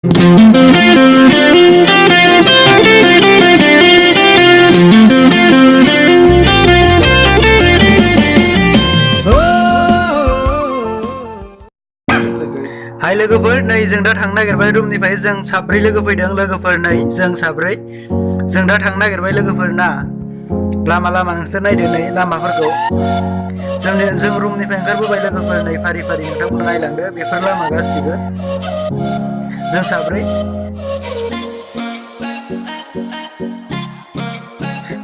हाय लोगोफोर, नै जों दा थांनो नागिरबाय रुमनिफ्राय जों साब्रै लोगो फैदों। लोगोफोर नै जों साब्रै जों दा थांनो नागिरबाय लोगोफोर ना। लामा नोंसोर नायदो नै लामाफोरखौ। जों रुमनिफ्राय ओंखारबोबाय लोगोफोर नै फारि नोंथांमोना नायलांदो बेफोर लामा गासिबो। जों साब्रै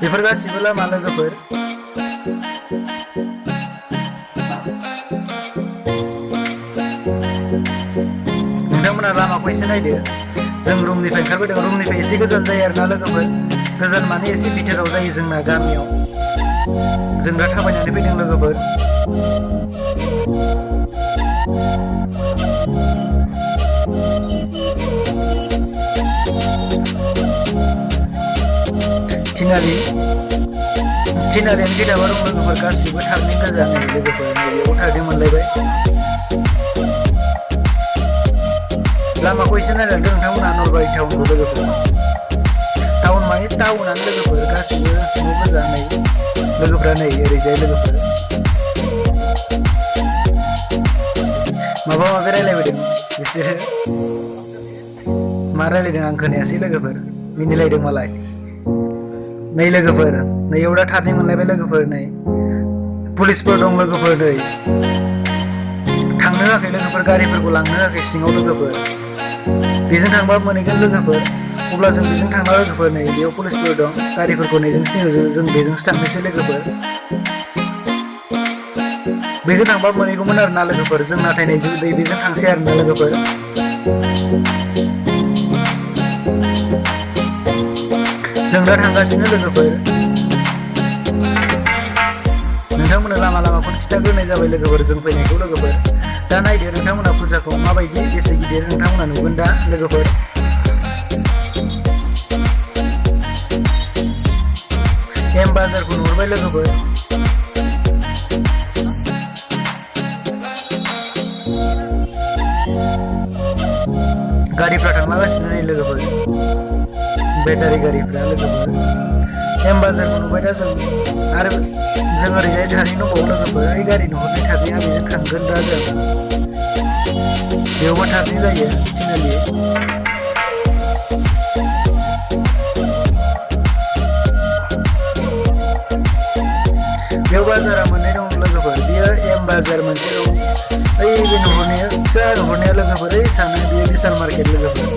बेफोर गासिबो लामा लोगोफोर। नोंथांमोना लामाखौ एसे नायदो। जों रुमनिफ्राय ओंखारबोदों। रुमनिफ्राय एसे गोजान जायो आरोना लोगोफोर। गोजान माने एसे बिथोराव जायो जोंना गामियाव। जों दा थाबायनानै फैदों लोगोफोर। थिनालियानो गेटाबा दं लोगोफोर। गासिबो थारनिं गोजा नै लोगोफोर। नैबेयाव थारनिं मोनलायबाय। लामाखौ एसे नायलांदों नोंथांमोना नलबारि टाउनखौ लोगोफोर। टाउन माने टाउनानो लोगोफोर। गासिबो न' गोजा नै लोगोफोरा नै ओरैजाय लोगोफोर। माबा माबि रायलायबोदों बिसोरो। मा रायलायदों आं खोनायासै लोगोफोर। मिनिलायदों मालाय। नै लोगोफोर नैयाव दा थारनिं मोनलायबाय लोगोफोर। नै पुलिसफोर दं लोगोफोर। नै थांनो होआखै लोगोफोर। गारिफोरखौ लांनो होआखै सिङाव लोगोफोर। बेजों थांबा मोनहैगोन लोगोफोर। अब्ला जों बेजों थांना लोगोफोर। नै बेयाव पुलिसफोर दं। गारिफोरखौ जों बेजोंसो थांनोसै लोगोफोर। बेजों थांबा मोनहैगौमोन आरोना लोगोफोर। जों नाथाय नै जों बेजों थांसै आरोना लोगोफोर। जों दा थांगासिनो लोगोफोर। नोंथांमोना लामाखौ खिन्थाग्रोनाय जाबाय लोगोफोर जों फैनायखौ लोगोफोर। दा नायदो नोंथांमोना फुजाखौ माबायदि बेसे गिदिर नोंथांमोना नुगोन दा लोगोफोर। एम बाजारखौ नुहुरबाय लोगोफोर। गारिफ्रा थांलागासिनो नै लोगोफोर। बेटारि गारिफ्रा लोगोफोर। एम बाजारखौ नुबाय दा जों। आरो जों ओरैजाय थारनिं दंबावो लोगोफोर। ओइ गारि नुहुरनाय थारनिङा बेजों थांगोन दा जों। बेयावबो थारनिं जायो थिनालि। बेयाव बाजारा मोननै दं लोगोफोर। बेयो एम बाजार मोनसे दं। ओइ बे नुहुरनाया फिसा नुहुरनाया लोगोफोर। ओइ सानो बेयो बिशाल मार्केट लोगोफोर।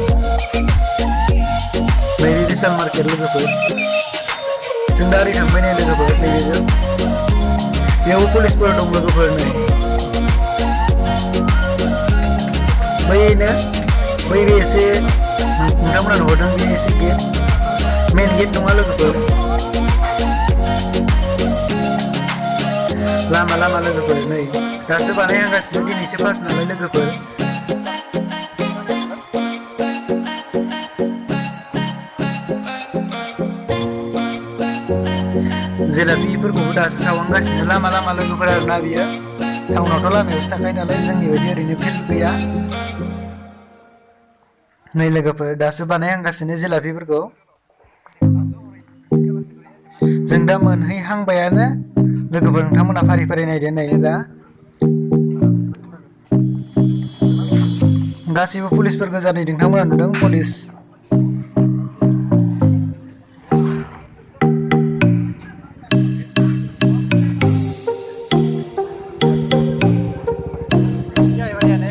नैबे बिशाल मार्केट लोगोफोर। जों दा ओरै थांबाय नै लोगोफोर। नैबेजों बेयावबो पुलिसफोर दं लोगोफोर। नै बैनो बै एसे नोंथांमोना नुहुरदों बे एसे गेट। मेन गेट नङा लोगोफोर। लामा लोगोफोर। नै दासो बानायहांगासिनो। दिनैसो फार्स्ट नालाय लोगोफोर। जेलापिफोरखौबो दासो सावहांगासिनो लामा लोगोफोर आरोना बियो। टाउनावथ' लामायावसो थाखायो नालाय जोंनि बायदि ओरैनो फिल्ड गैया। नै लोगोफोर दासो बानायहांगासिनो जेलापिफोरखौ। जों दा मोनहैहांबायानो लोगोफोर। नोंथांमोना फारि नायदो नै दा। गासिबो पुलिसफोर गोजा नै नोंथांमोना नुदों पुलिस।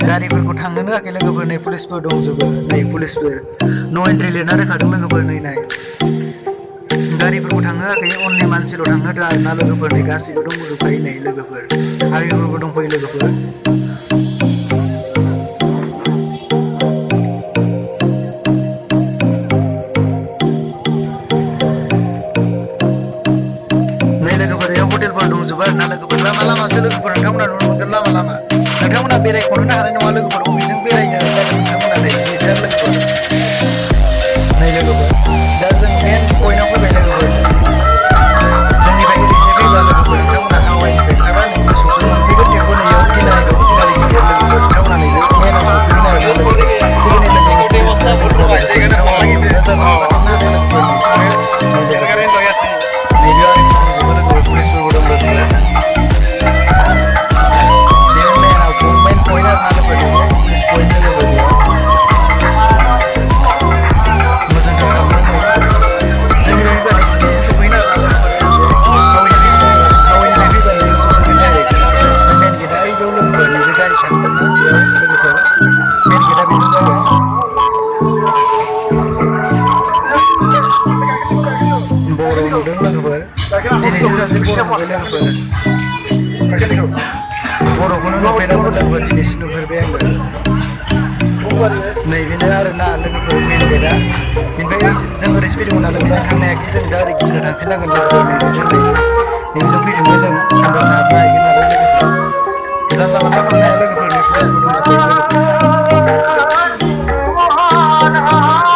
गारिफोरखौ थांनोनो होआखै लोगोफोर। नै पुलिसफोर दंजोबो। नै पुलिसफोर न' एन्ट्रि लिरना दोनखादों लोगोफोर। नै नाय गारिफोरखौ थांनो होआखै। अनलि मानसिल' थांनो होदों आरोना लोगोफोर। नै गासिबो दंजोबखायो नै लोगोफोर। आर्मिफोरबो दंफैयो लोगोफोर। नै लोगोफोर बेयाव हटेलफोर दंजोबो आरोना लोगोफोर। लामासो लोगोफोर। नोंथांमोना नुनो मोनगोन लामा। नोंथांमोना बेरायख'नोनो हानाय नङा लोगोफोर। बबेजों बेरायनो जागोन नोंथांमोना। नै लोगोफोर। नै लोगोफोर दा जों मेन पइन्टआव फैबाय लोगोफोर। जोंनिफ्राय ओरैनो फैबा लोगोफोर नोंथांमोना हावाइनिफ्राय ओंखारबा नै मोसौखौ मोनफैगोन। बेखौ नैयाव थिनालि दं। थिनालि नुफेरबाय लोगोफोर बर'खौनो नुफेरामोन लोगोफोर दिनैसो नुफेरबाय आङो नैबेनो आरोना लोगोफोर मेन गेटआ बेनिफ्राय जों ओरैसो फैदोंमोन नालाय बेजों थांनो हायाखै जों दा ओरै गिदिंना थांफिननांगोन लोगोफोर नैबेजों फैफिनबाय जों आन्दाज हाबनो हाहैगोन नालाय लोगोफोर जानला मानला खालामनो हाया लोगोफोर पुलिसफोर दंजोबखायो लोगोफोर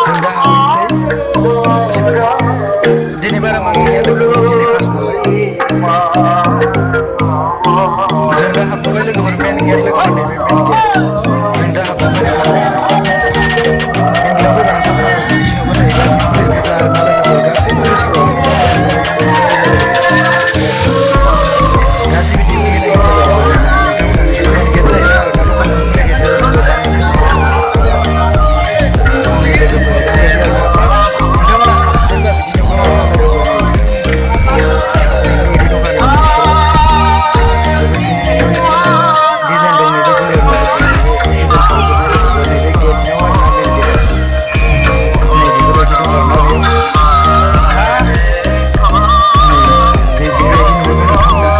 जों दा हाबहैनोसै दिनै बारा मानसि गैया लोगोफोर दिनै फार्स्ट नालाय जों दा हाबथ'बाय लोगोफोर मेन गेट लोगोफोर नैबे मेन गेट जों दा हाबनानै मेन गेटआव फैबा नोंथांमोना बिदि नुगोन नै गासै पुलिस गोजा आरोना लोगोफोर गासै पुलिसल' पुलिस गोजा गासैबो दिगि गिनाय गोजा लोगोफोर नोंथांमोना मेन गेट जाहैबाय आरोना लोगोफोर नुफेराखै सोरबा सोरबा दा नै लोगोफोर बेफोरबायदि आरोना प्लास नोंथांमोना हाबजेनबा बिदि नुगोन आरोना लोगोफोर बेफोरबायदि दं आरो लोगोसेनो नैबे एसे डिजाइन दं नैबे गलियाव लोगोफोर नैबे एसे डिजाइन खालामजोबनाय लोगोफोर नैबे गेटनियाव आरोना मेन गेटआव नै बेफोरबायदि दं आरोना बेयाव नै बेबायदि नुगोन नोंथांमोना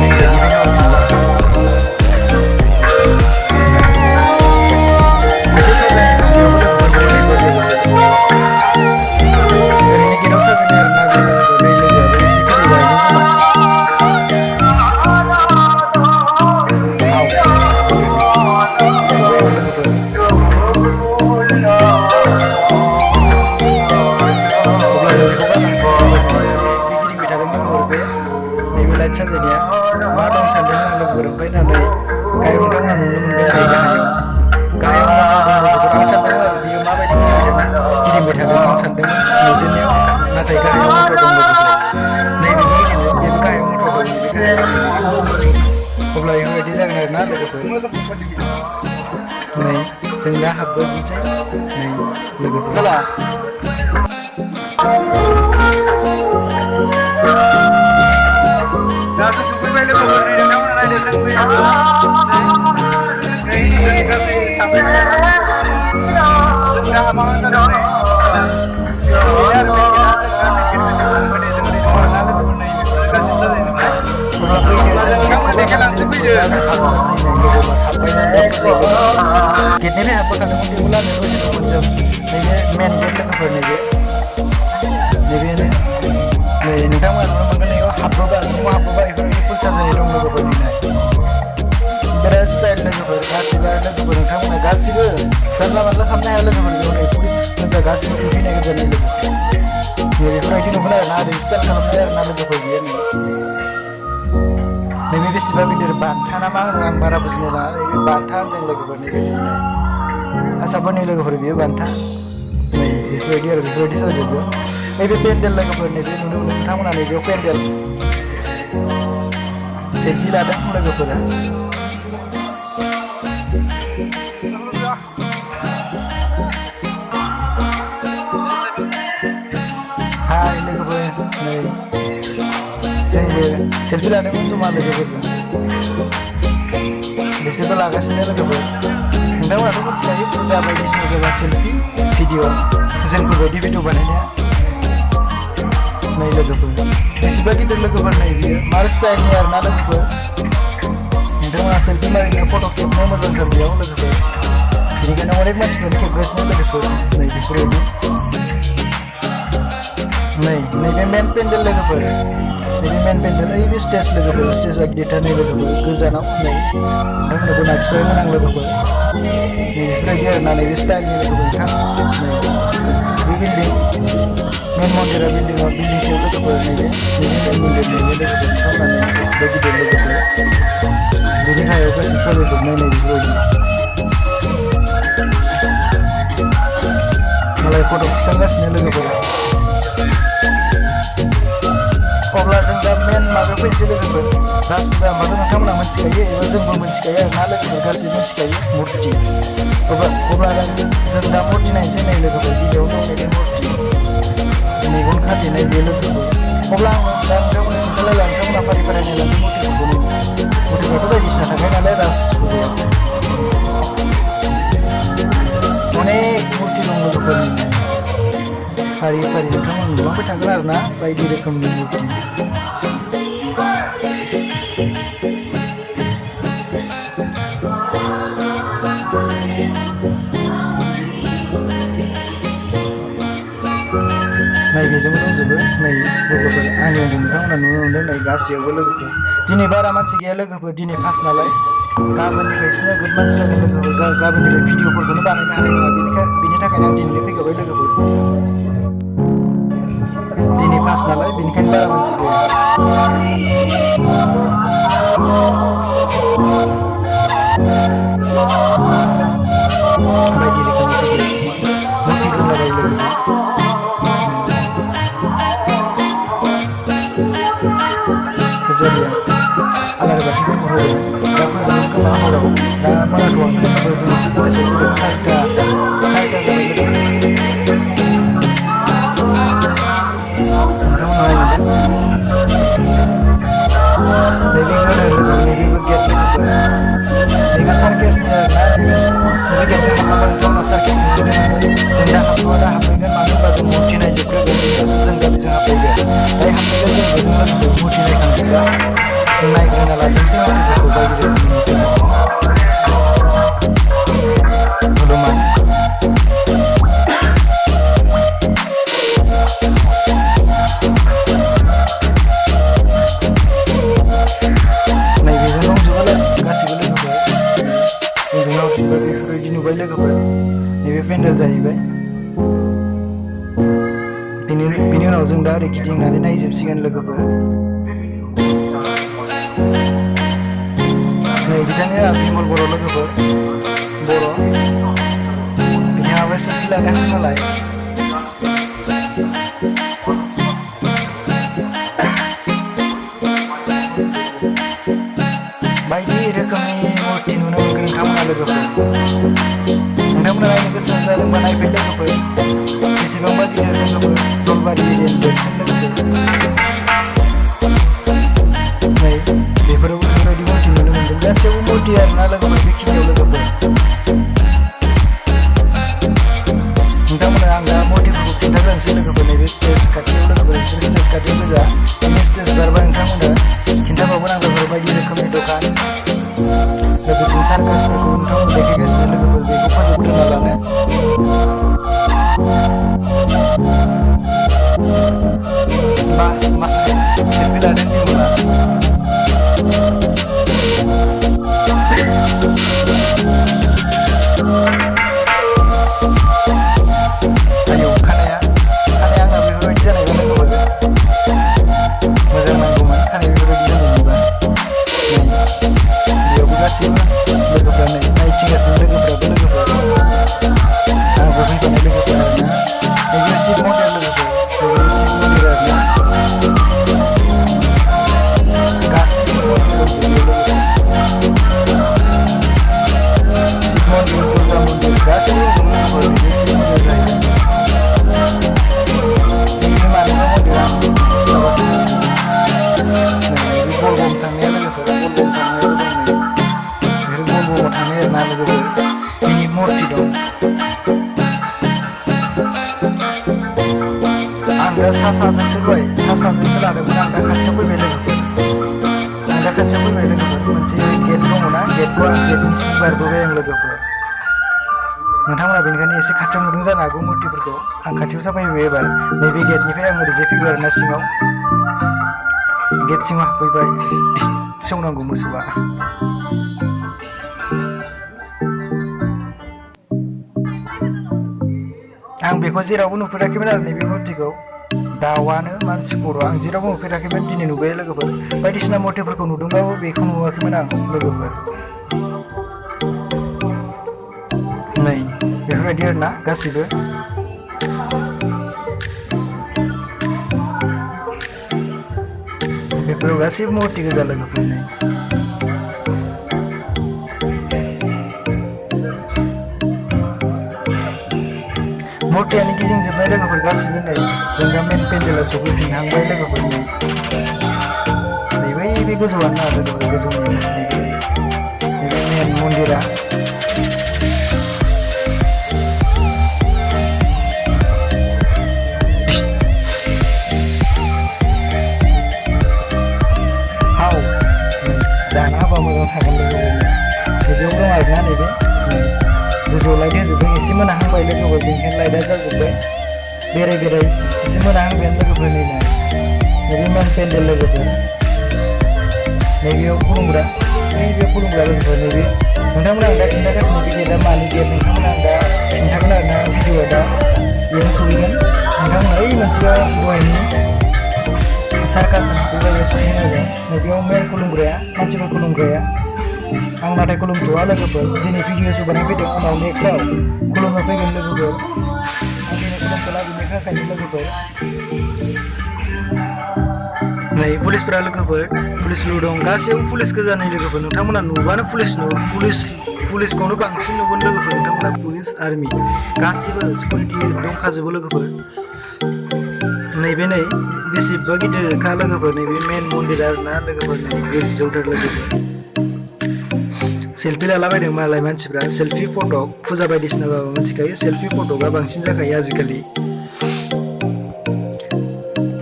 मेन गेटनिफ्रायनो हाबनोबा एसे साजायनाय दं बेयावबो लोगोफोर ओरैनो गेटआव साजायनाय आरोना बे लोगोफोर नै लोगोआबो एसे फैबाय नों उनाव सबायाव लोगोफोर अब्ला जों बेखौ गारनांसिगोन लोगोफोर नैबे गिदिंबाय थादों लोगोफोर बे नैबे लाइट साजायनाया मा दं सानदों आं लोगोफोर ओमफ्राय नाथाय गाहायाव नोंथांमोना नुनो मोनदों नै गाहायाव मा दं लोगोफोर आं सानदों आरो बियो माबायदि गिदिंबाय थादों आं सानदोंमोन नुजेननायाव नाथाय गाहायाव मटर दं लोगोफोर नै बेनिखायनो बेबो गाहायाव मटर दं नैबे गाहायाव अब्ला बेफोरबायदि जागोन आरोना लोगोफोर नै जों दा हाबबोनोसै नै लोगोफोर दासो सफैबाय लोगोफोर नै नोंथांमोना नायदो जों नै जों गासै साब्रै जों दा हाबहां जादों नै आरो मेन गेटआ जों दा मेन गेटनिफ्राय थांनांगौ जों ओरै दं आरोना लोगोफोर नै बेफोर गासैबो साजायजोबनाय अब्ला फैदो जों गेटखौ गारनानै फैदो जों हाबनोसै नै लोगोफोर हाबबाय जों दा फुजायावबो गेटनिफ्राय हाबबोखादोंमोन थेवबो लामायाव दसे दंमोन जों नैबे मेन गेट लोगोफोर नैबेनो नै नोंथांमोना नुनो मोनगोन नैयाव हाबबोबा सिङाव हाबबोबा बेफोरबायदि फुल साजायनाय दं लोगोफोर बिराद स्टाइल लोगोफोर गासिबो लोगोफोर नोंथांमोना गासिबो जानला मानला खालामनो हाया लोगोफोर बेयाव नै पुलिस गोजा गासिबो फैनाय गोजा नै लोगोफोर नै बेफोरबायदि नुगोन आरोना ओरै स्टाइल खालामनाय आरोना लोगोफोर बियो नैबे बेसेबा गिदिर बान्था ना मा होनो आं बारा बुजिनो लाङा नैबे बान्था होनदों लोगोफोर नैबे नै आसामफोरनि लोगोफोर बियो बान्था नै बेफोरबायदि आरो बेफोरबायदि जाजोबो नैबे पेन्डेल लोगोफोर नैबे नुनो मोनो नोंथांमोना नैबेयाव पेन्डेल सेल्फि लादों लोगोफोरा हाय लोगोफोर नै जोंबो सेल्फि लादोंमोन जमा लोगोफोरजों बिसोरबो लागासिनो लोगोफोर नोंथांमोनाथ' मिथिखायो फुजा बायदिसिना जाबा सेल्फि भिडिअ जोंफोरबायदि भिडिअ बानायनाया नै लोगोफोर बेसेबा गिदिर लोगोफोर नै बियो मार स्टाइलनि आरोना लोगोफोर नोंथांमोना सेल्फि मारिनो फट' खेबनो मोजांथार बेयाव लोगोफोर बेनिखायनो अनेक मानसिफोरानो खेबगासिनो लोगोफोर नै बेफोरबायदि नैबे मेन पेन्डेल लोगोफोर नैबे मेन पेन्डेल ओइ बे स्टेज लोगोफोर स्टेजआ गिदिरथार नै लोगोफोर गोजानाव नै नोंथांमोननोबो नाखिथारमोन आं लोगोफोर नै बेफोरबायदि आरोना नैबे स्टाइलनि लोगोफोर नोंथां नै बे बिल्डिं मेन मन्दिरा बिल्डिं सायाव लोगोफोर नैबे मेन मन्दिर नैबे लोगोफोर नोंथांमोना नै बेसेबा गिदिर लोगोफोर बेनि गाहायाव गासिबो साजायजोबनाय नै बेफोरबायदि मालाय फट' थिखांगासिनो लोगोफोरा अब्ला जों दा मेन माबायाव फैनोसै लोगोफोर राज फुजा होनबाथ' नोंथांमोना मिथिखायो एबा जोंबो मिथिखायो आरोना लोगोफोर गासैबो मिथिखायो मुर्ति अब्ला जों दा मुर्ति नायनोसै नै लोगोफोर गिबियाव दं नैबे मुर्ति मेगन खाथेनाय बे लोगोफोर अब्ला आं दा नोंथांमोननो खोन्थालायला नोंथांमोना फारि फारि नायलांदों मुर्तिफोरखौ मुर्तिफ्राथ' बायदिसिना थाखायो नालाय राज फुजायाव अनेक मुर्ति दं लोगोफोरनि फारि फारि नोंथांमोन नुलांबाय थागोन आरोना बायदि रोखोमनि मुर्ति नै बेजोंबो दंजोबो नै लोगोफोर आंनि उन्दै नोंथांमोना नुनो मोनदों नै गासैयावबो लोगोफोर दिनै बारा मानसि गैया लोगोफोर दिनै फार्स्ट नालाय गाबोननिफ्रायसो नोगोद मानसि जागोन लोगोफोर गाबोननिफ्राय भिडिअफोरखौनो बानायनो हानाय नङा बेनि थाखायनो आं दिनैनो फैखाबाय लोगोफोर दिनै फार्स्ट नालाय बेनिखायनो बारा मानसि गैया बायदि रोखोमनि मटिभ दंलाबायो लोगोफोर फुजारिया आलारि बाथिफोरखौ होदों दा फोजोबगोन खोमा हराव दा मोनाथ'वाखै लोगोफोर जों एसे कलेजाव फैदों सारिथा जाबाय लोगोफोर नोंथांमोना नायदों नैबे गोदोर लोगोफोर नैबेबो गेट लोगोफोर नैबे सार्केसनि आरोना नैबे गेटजों हाबनांगौ नोंथांमोना सार्केस नुनो मोनो जों दा हाबथ'वा दा हाबफैगोन मानो होनबा जों मुरथि नायजोबग्रोगोन बेनिउनावसो जों दा बेजों हाबफैगोन दायो हाबफैगोन जों बेजों लोगोफोर मुरथि नायखांजोबा जों नायग्रोना लाजोबसै मुरथिफोरखौ बायदि रोखोमनि खुलुमबाय नैबेजों दंजोबोलाय गासिबो लोगोफोर जोंजों आवथिंबा बेफोरबायदि नुबाय लोगोफोर नैबे पेन्डेल जाहैबाय बेनि उनाव जों दा ओरै गिदिंनानै नायजोबसिगोन लोगोफोर नै बिथाङा बिमल बर' लोगोफोर बर' बिथाङाबो सेल्फि लादों मालाय बायदि रोखोमनि मुरथि नुनो मोनगोन नोंथांमोना लोगोफोर नोंथांमोना नायनो गोसो जादोंबा नायफै लोगोफोर बेसेबांबा गिदिर लोगोफोर दलबारि एरियानि देरसिन लोगोफोर नै बेफोरावबो बेफोरबायदि मुरथि नुनो मोनगोन गासैबो मुरथि आरोना लोगोफोर बेखिनियाव लोगोफोर नोंथांमोना आं दा मुरथिफोरखौ खिन्थाग्रोनोसै लोगोफोर नैबे स्टेज खाथियाव लोगोफोर स्टेज खाथियाव गोजा बे स्टेज बारबा नोंथांमोना खिन्थाबावगोन आं लोगोफोर बायदि रोखोमनि दखान लोगोसे सार्कासफोरखौ नोंथांमोन देखायगासिनो लोगोफोर बेखौ फोजोबग्रोना लानो मा सेल्फि लादों बिमला आयौ खानाया आंना बेफोरबायदि जानायबा लोगोफोर मोजां नांगौमोन खानाय बेफोरबायदि जानायमोनबा बेयावबो गासैबो लोगोफ्रा नायथिंगासिनो लोगोफ्राबो लोगोफोर आंबो फैफानाय लोगोफोर आरोना बेयो शिब मन्दिर लोगोफोर बेयो शिब मन्दिर आरोना गासैबो मन्दिराव शिब मन्दिर दुर्गा मन्दिर गासैबो लोगोफोर बेयो शिब मन्दिर जाहैबाय नैबे मानोबा मन्दिर आं खिन्थाबासो बलबम थांनाया लोगोफोर बलबम थांनायाव दं नै बेफोर बलबमाव थांनाय आरोना लोगोफोर बेनि मुरथि दं आं दा सासाजोंसो लादोंमोन आं दा खाथियाव फैबाय लोगोफोर मोनसे गेट दङना गेटखौ आं गेटनि सिं बारबोबाय आं लोगोफोर नोंथांमोना बेनिखायनो एसे खाथियाव नुदों जानो हागौ मुरथिफोरखौ आं खाथियावसो फैबाय एबार नैबे गेटनिफ्राय आं ओरैजाय फैबाय आरोना सिङाव गेट सिङाव हाबफैबाय सौनांगौ मोसौआ आं बेखौ जेरावबो नुफेराखैमोन आरो नैबे मुरथिखौ दाउआनो मानसि खर' आं जेरावबो नुफेराखैमोन दिनै नुबाय लोगोफोर बायदिसिना मुरथिफोरखौ नुदोंबाबो बेखौ नुवाखैमोन आं लोगोफोर नै बेफोरबायदि आरोना गासिबो बेफोराव गासिबो मुरथि गोजा लोगोफोर मुरथियानो गिदिंजोबनाय लोगोफोर गासिबो नै जों दा मेन पेन्डेलाव सफैफिनहांबाय लोगोफोर नै बे गोजौआनो ना लोगोफोर गोजौनि नैबे मेन मन्दिरा थागोन लोगोफोर बेयाव दं आरोना नैबे गोजौआव लाइट होजोबदों एसे मोनाहांबाय लोगोफोर बेनिखायनो लाइटआ जाजोब्बाय बेराय एसे मोनाहांबायानो लोगोफोर नैबे मेन पेन्डेल लोगोफोर नैबेयाव खुलुमग्रा लोगोफोर नैबे नोंथांमोना आं दा खिन्थागासिनो बे गेटआ मानि गेट नोंथांमोना आं दा खिन्थागोन आरोना भिडिअआ दा बेयावनो सहैगोन नोंथांमोना ओइ मोनसेया दहायनि सार्कासजों बेबायदि सहैनांगोन नैबेयाव मेन खुलुमग्राया मानसिफोर खुलुमग्राया आं नाथाय खुलुमथ'वा लोगोफोर दिनै भिडिअ'सो बानायफैदों उनाव नेक्स्टआव खुलुमनो फैगोन लोगोफोर आं दिनै खुलुमथ'ला बेनि थाखायनो लोगोफोर नै पुलिसफोरा लोगोफोर पुलिसफोर दं गासैबो पुलिस गोजा नै लोगोफोर नोंथांमोना नुबानो पुलिसखौनो बांसिन नुगोन लोगोफोर नोंथांमोना पुलिस आर्मि गासैबो सिकिउरिटि दंखाजोबो लोगोफोर नैबे नै बेसेबा गिदिरखा लोगोफोर नैबे मेन मन्दिर आरोना लोगोफोर नै गोजौथार लोगोफोर सेल्फि लालाबायदों मालाय मानसिफ्रा सेल्फि फटक फुजा बायदिसिनाबाबो मिथिखायो सेल्फि फटकआ बांसिन जाखायो आजिखालि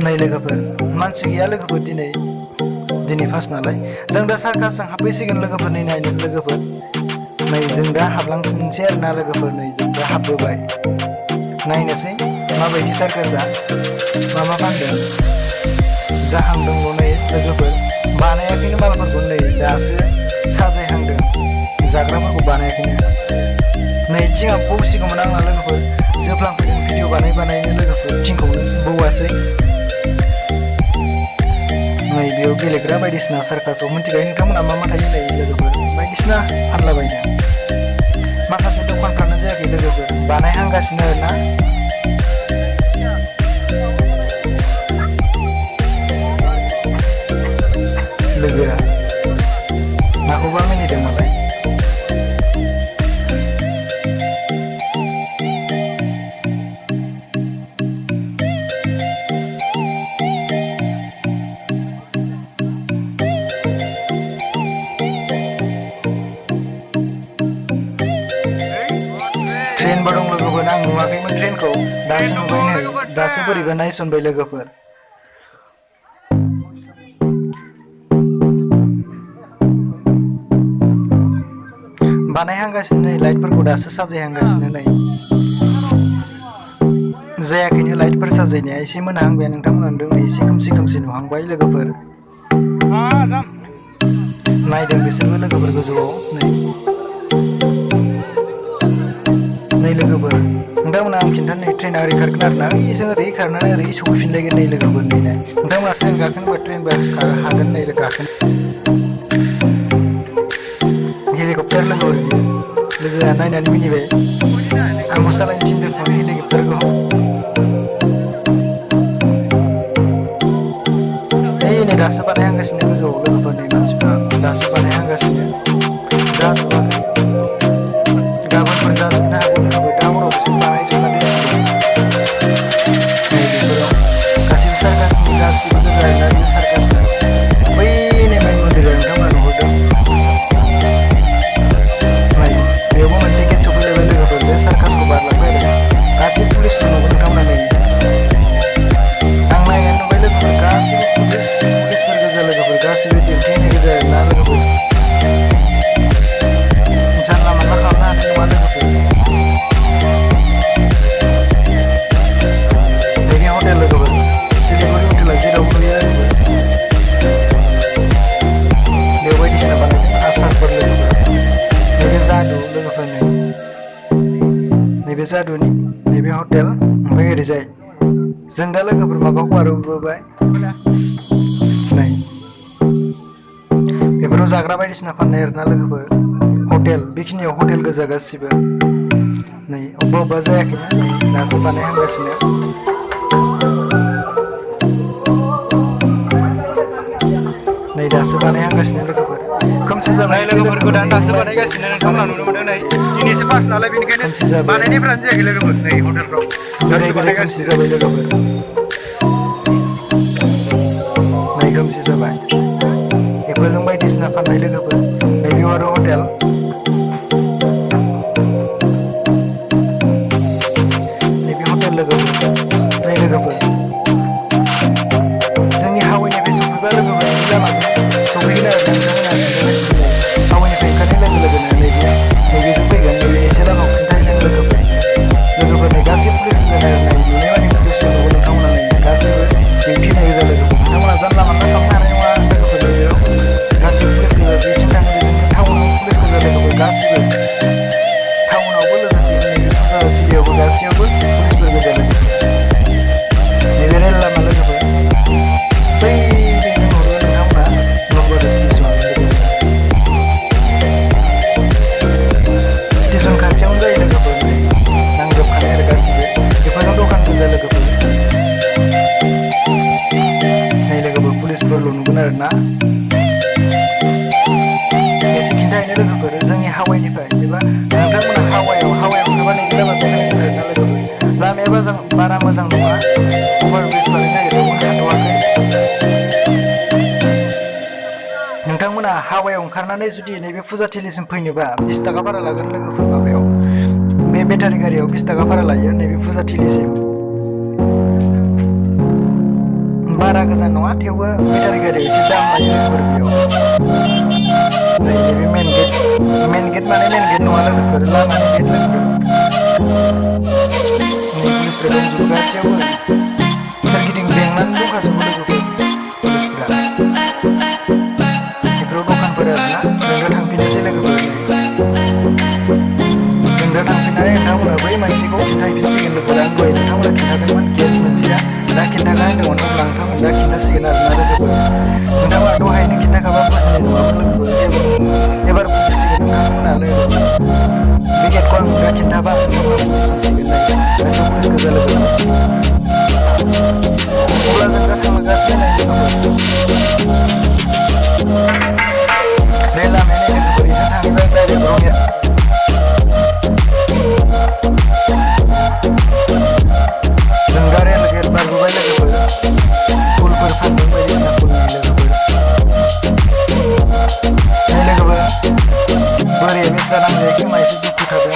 नै लोगोफोर मानसि गैया लोगोफोर दिनै फार्स्ट नालाय जों दा सार्कासजों हाबफैसिगोन लोगोफोर नै नायनो लोगोफोर नै जों दा हाबलांसै आरोना लोगोफोर नै जों दा हाबबोबाय नायनोसै माबायदि सार्कासआ मा फानदों जाहांदोंल' नै लोगोफोर बानायाखैनो मालफोरखौ नै दासो साजायहांदों जाग्राफोरखौ बानायाखैनो नै थिङा बौसिगौमोन आंना लोगोफोर जोबलांफैदों भिडिअ बानायनो लोगोफोर थिंखौनो बौवासै नै बेयाव गेलेग्रा बायदिसिना सार्कासाव मिथिखायो नोंथांमोना मा थायो नै लोगोफोर बायदिसिना फानलाबायनो माखासे दखानफ्रानो जायाखै लोगोफोर बानायहांगासिनो आरोना लोगोआ नाखौबा मिनिदों मालाय ट्रेनबो दं लोगोफोर आं नुवाखैमोन ट्रेनखौ दासो नुबाय नै दासो बोरैबा नायसनबाय लोगोफोर बानायहांगासिनो नै लाइटफोरखौ दासो साजायहांगासिनो नै जायाखैनो लाइटफोर साजायनाया एसे मोनाहांबाय नोंथांमोना नुदों नै एसे खोमसि नुहांबाय लोगोफोर नायदों बिसोरबो लोगोफोर गोजौआव नै लोगोफोर नोंथांमोना आं खिन्थानो नै ट्रेना ओरै खारगोन आरोना जों ओरै खारनानै ओरै सौफैफिनलायगोन नै लोगोफोर नै नोंथांमोना ट्रेन गाखोनोबा ट्रेनबो हागोन नै गाखोनो हेलिकप्टार लोगोफोर बियो लोगोआ नायनानै मिनिबाय आंबो सालायनो थिनदोंमोन हेलिकप्टारखौ नै दासो बानायहांगासिनो गोजौआव लोगोफोर नै मानसिफ्रा दासो बानायहांगासिनो जाजोबाखै गाबोनफोर जाजोबनो हागौ लोगोफोर दा हराव बिसोर बानायजोबना दोनसिगोन नै बेफोराव गासिबो सार्कासनि गासिबो गोजा आरोना बे सार्कासनि बै नै मेन मन्दिरा नोंथांमोना नुहुरदों बेयावबो मोनसे गेट सफैलायबाय लोगोफोर बे सार्कासखौ बारलांबाय आरो गासैबो पुलिसखौ नुगोन नोंथांमोना नै आं नायनानै नुबाय लोगोफोर गासैबो पुलिसफोर गोजा लोगोफोर गासैबो देंखोनि गोजा आरोना लोगोफोर जानला मानला खालामनो हानाय नङा लोगोफोर नैबे हटेल लोगोफोर सिलिगुरि हटेला जेरावबो नुयो बेयाव बायदिसिना बानायदों आसारफोर लोगोफोर नैबे जादु लोगोफोर नैबे जादुनि नैबे हटेल ओमफ्राय ओरैजाय जों दा लोगोफोर माबाखौ बारबोबाय नै बेफोराव जाग्रा बायदिसिना फाननाय आरोना लोगोफोर हटेल बेखिनियाव हटेल गोजा गासिबो नै अबेबा जायाखैना नै दासो बानायहांगासिनो नै दासो बानायहांगासिनो लोगोफोर खोमसि जाबाय लोगोफोरखौ दासो बानायगासिनो नोंथांमोना नुनो मोनदों नै दिनैसो फार्स्ट नालाय बेनिखायनो खोमसि जाबाय बानायनायफ्रानो जायाखै लोगोफोर नै हटेलफ्राव बेराय खोमसि जाबाय लोगोफोर नै खोमसि जाबाय बेफोरजों बायदिसिना फाननाय लोगोफोर नैबेयाव आरो हटेल नैबे हटेल लोगोफोर नै लोगोफोर जोंनि हावैनिफ्राय सफैबा लोगोफोर लामाजों सफैगोन आरो नोंथांमोना पुलिस गोजा नुनाय माने पुलिसफोरखौबो नोंथांमोना गासिबो डिउटि होनाय गोजा लोगोफोर नोंथांमोना जानला मानला खालामनो हानाय नङा लोगोफोर बेयाव गासिबो पुलिस गोजा जेथिं थाङो बेजोंनो टाउनाव पुलिस गोजा लोगोफोर गासिबो टाउनावबो लोगोसे नैबे फुजाथिलियावबो गासैयावबो पुलिसफोर गोजा लोगोफोर नैबे रेल लामा लोगोफोर बै जों हरो नोंथांमोना नलबारि स्टेसन खाथियावनो जायो लोगोफोर नांजोबखानाय आरो गासिबो बेफोरजों दखान गोजा लोगोफोर नै लोगोफोर पुलिसफोरल' नुगोन आरो ना एसे खिन्थाहैनो लोगोफोर जोंनि हावाइनिफ्राय एबा नोंथांमोना हावाइयाव ओंखारबा नैबे लामाजों नायनो आरो ना लोगोफोर लामाया बारा मोजां नङा अभारब्रिज बानायनो नागिरदोंमोन हाथ'वाखै नोंथांमोना हावाइयाव ओंखारनानै जुदि नैबे फुजाथिलिसिम फैनोबा 20 थाखा भारा लागोन लोगोफोर माबायाव बे बेटारि गारियाव 20 थाखा भारा लायो नैबे फुजाथिलिसिम बारा गोजान नङा थेवबो बेटारि गारियाव एसे दाम लायो लोगोफोर बेयाव नैबे मेन गेट माने मेन गेट नङा लोगोफोर लामानि गेट लोगोफोर पुलिसफोरा दंजोबो गासैयावबो सोरगिदिं बेंनानै दंखाजोबो लोगोफोर पुलिसफोरा बेफोराव दखानफोर आरोना जों दा थांफिननोसै लोगोफोर जों दा थांफिननानै नोंथांमोना बै मोनसेखौ खिन्थाहैफिनसिगोन लोगोफोर आं दहाय नोंथांमोना खिन्थादोंमोन गेट मोनसेया दा खिन्थागोन होनदोंमोन अब्ला नोंथांमोन दा खिन्थासिगोन आरोना लोगोफोर नोंथांमोना दहायनो खिन्थाखाबा बुजिनाय नङामोन लोगोफोर एबार बुजिसिगोन नोंथांमोना लोगोफोर बे गेटखौ आं दा खिन्थाबा नोंथांमोना बुजिसिगोन गासैबो पुलिस गोजा लोगोफोर अब्ला जों दा थांगासिनो नाय लोगोफोर रेल लामाया लोगोफोर एसे थाङोबा डाइरेक्ट रङिया जों दा रेल गेट बारबोबाय लोगोफोर फुलफोर फानदों बायदिसिना फुलनि लोगोफोर नै लोगोफोर बोराया बेस्रा नांजायाखै खोमा एसे दुखु थादों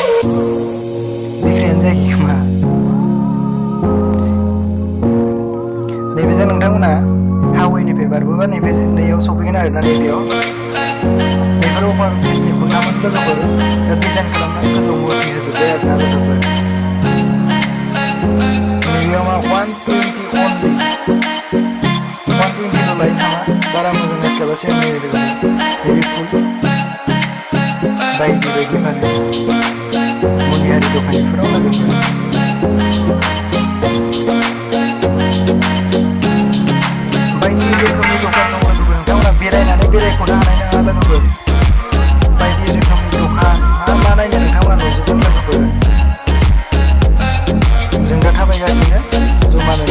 बिग्रायानो जायाखै खोमा नैबेजों नोंथांमोना हावेनिफ्राय बारबोबा नैयाव सफैगोन आरोना नैबेयाव बेफोर अभारब्रिजनि खुन्थामोन लोगोफोर दा डिजाइन खालामनानै गोजौ मुरथि होजोब्बाय आरोना लोगोफोर नैबेयाव मा 120 only 120 लायो नामा बारा मोजां नायस्लाबासै आं नैबे फुल बायदि फानो मुलियारि दखानफोराव लोगोफोर बायदि रोखोमनि दखान दङ लोगोफोर नोंथांमोना बेरायनानै बेरायख'नो हानाय नङा लोगोफोर बायदि रोखोमनि दखान मा नायनो नोंथांमोना नुजोबगोन लोगोफोर जों दा थाबायगासिनो जमानो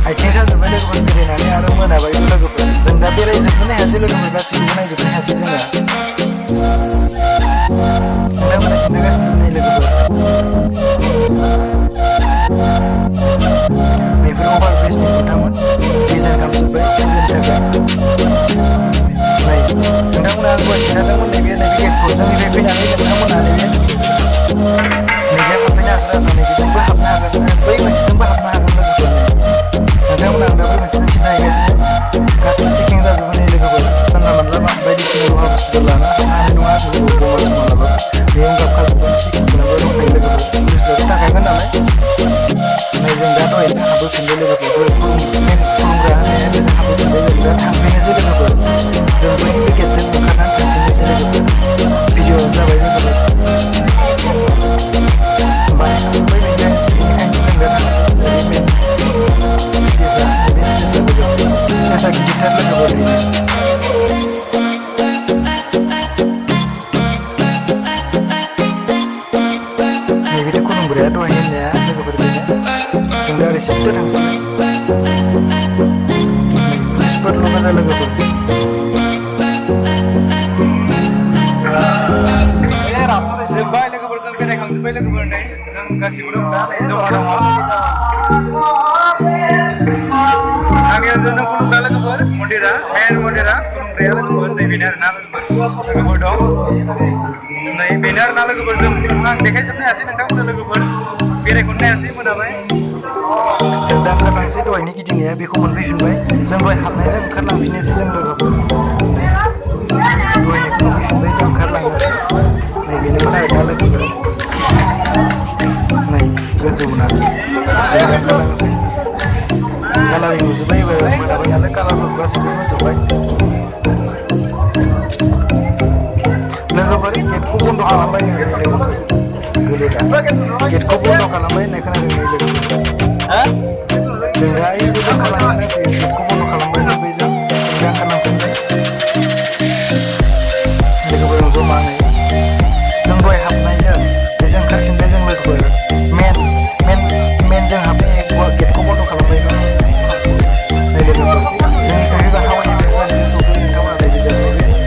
आथिं साजोब्बाय लोगोफोर बेरायनानै आरो मोनाबायबो लोगोफोर जों दा बेरायजोबनो हायासै लोगोफोर गासैखौबो नायजोबनो हायासै जोङो नोंथांमोना खिन्थागासिनो नै लोगोफोर बेफोर अभारब्रिजनि खुन्थामोन डिजाइन खालामजोब्बाय फुजानि थाखाय नै नोंथांमोना आं दहाय खिन्थादोंमोन नैबे गेटखौ जोंनिफ्राय फैनानै नोंथांमोना नैबे हाबफैनो हागोन आरो नैबेजोंबो हाबनो हागोन बै मोनसेजोंबो हाबनो हागोन लोगोफोर नोंथांमोना आं दा बै मोनसेजों खिन्थाहैगासिनो गासिबो चेकिं जाजोबो नै लोगोफोर जानला मोनला बायदिसिना लहा बुस्थुफोर लाना हाबनो हानाय नङा बमा समा लाबा बेयाव गाबखाजोबगोन चेकिं खालामग्रा दंखायो लोगोफोर पुलिसफ्राथ' थाखागोन नालाय नै जों दा दहायनो हाबोफिनबाय लोगोफोर खुलुमग्रा होनाया बेजों हाबोफिनबाय जों दा थांफिननोसै लोगोफोर जों बै गेटजों ओंखारनानै थांफिननोसै लोगोफोर भिडिअ जाबाय लोगोफोर बानायखांबाय बेनिखायनो जों दा थांसै स्टेजआ नैबे स्टेजआ लोगोफोर स्टेजआ गिदिरथार लोगोफोर नैबेथ' खुलुमग्राया दहाय होननाया लोगोफोर बेनो जों दा ओरै सिद्दा थांसिगोन पुलिसफोरल' गोजा लोगोफोर जोब्बाय लोगोफोर जों बेरायखांजोब्बाय लोगोफोर नै जों गासिबो दं दा नै जमा दङ आंनिया जोंनो खुलुमग्रा लोगोफोर मन्दिरा मेन मन्दिरा खुलुमग्राया लोगोफोर नै बेनो आरोना लोगोफोर दं नै बेनो आरोना लोगोफोर जों आं देखायजोबनो हायासै नोंथांमोननो लोगोफोर बेरायख'नो हायासै मोनाबाय जों दा ओंखारलांसै दहायनि गिदिंनाया बेखौ मोनफैफिनबाय जों दहाय हाबनायजों ओंखारलांफिननोसै जों लोगोफोर दहायनिखौ मोनफैफिनबाय जों ओंखारलांनोसै नै बेनोमोन आरोना लोगोफोर नै गोजौना कालारिं नुजोब्बाय मोनाबाय नालाय कालारफोर गासिबो होजोब्बाय लोगोफोर गेटखौ बन्द' खालामबाय गोलैला गेटखौ बन्द' खालामबाय होननाय खोनादों जों दा बेजों खालामनांसिगोन गेटखौ बन्द' खालामबाय बेजों दा खालामफिनबाय लोगोफोरजों जमानै जों दहाय हाबनायजों बेजों ओंखारफिनबाय जों लोगोफोर मेन जों हाबनाय गेटखौ बन्द' खालामबाय लोगोफोर जोंनिफ्राय फैबा हावाइनिफ्राय सौफैयो नोंथांमोना बेजों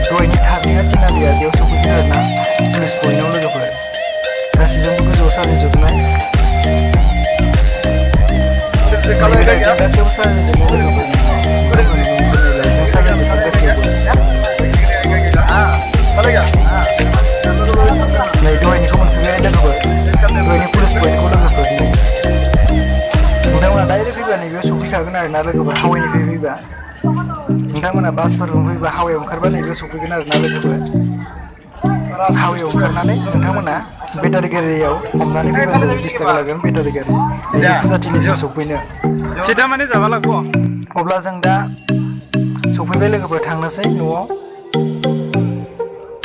दहायनि थारनिया तिनालिया बेयाव सौफैदों आरोना पुलिस पइन्टआव लोगोफोर गासैजोंबो गोजौआव साजायजोबनाय गासैबो साजायजोबनाय लोगोफोर लाइटजों साजायजोबनाय गासैबो नै दहायनिखौ मोनफैबाय लोगोफोर दहायनि पुलिस पइन्टखौ लोगोफोर नोंथांमोना डाइरेक्ट फैबा नैबेयाव सौफैखागोन आरोना लोगोफोर हावाइनिफ्राय फैबा नोंथांमोना बासफोरजों फैबा हावाइयाव ओंखारबा नैबेयाव सौफैगोन आरोना लोगोफोर हावाइयाव ओंखारनानै नोंथांमोना बेटारि गारियाव हमनानै फैबानो जायो 20 थाखा लागोन बेटारि गारि नैबे फुजाथिलिसिम सौफैनो सिदा माने जाबा लागौ अब्ला जों दा सौफैबाय लोगोफोर थांनोसै न'आव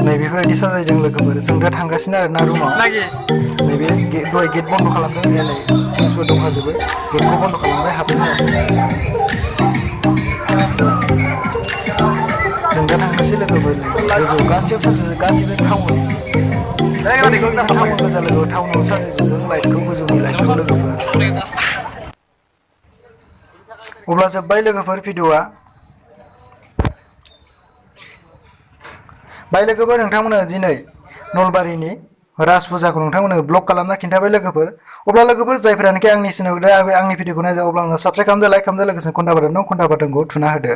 नै बेफोरबायदि साजायदों लोगोफोर जों दा थांगासिनो आरोना रुमाव नैबे दहाय गेट बन्द' खालामदों नै पुलिसफोर दंखाजोबो गेटखौ बन्द' खालामबाय हाबनो होआसै जों दा थांनोसै लोगोफोर गोजौआव गासैबो साजायजोबो गासैबो टाउन गोजा लोगो टाउनाव साजायजोबदों लाइटखौ गोजौनि लाइटखौ लोगोफोर अब्ला जोब्बाय लोगोफोर भिडिअ'आ बाय लोगोफोर नोंथांमोना दिनै नलबारिनि राज फुजाखौ नोंथांमोननो ब्लग खालामना खिन्थाबाय लोगोफोर अब्ला लोगोफोर जायफोरानोखि आंनि चेनेलखौ दा आंनि भिडिअखौ नायजा अब्ला आंनो साबस्क्राइब खालामदो लाइक खालामदो लोगोसे घन्टा बाटन दं घन्टा बाटनखौ थुना होदो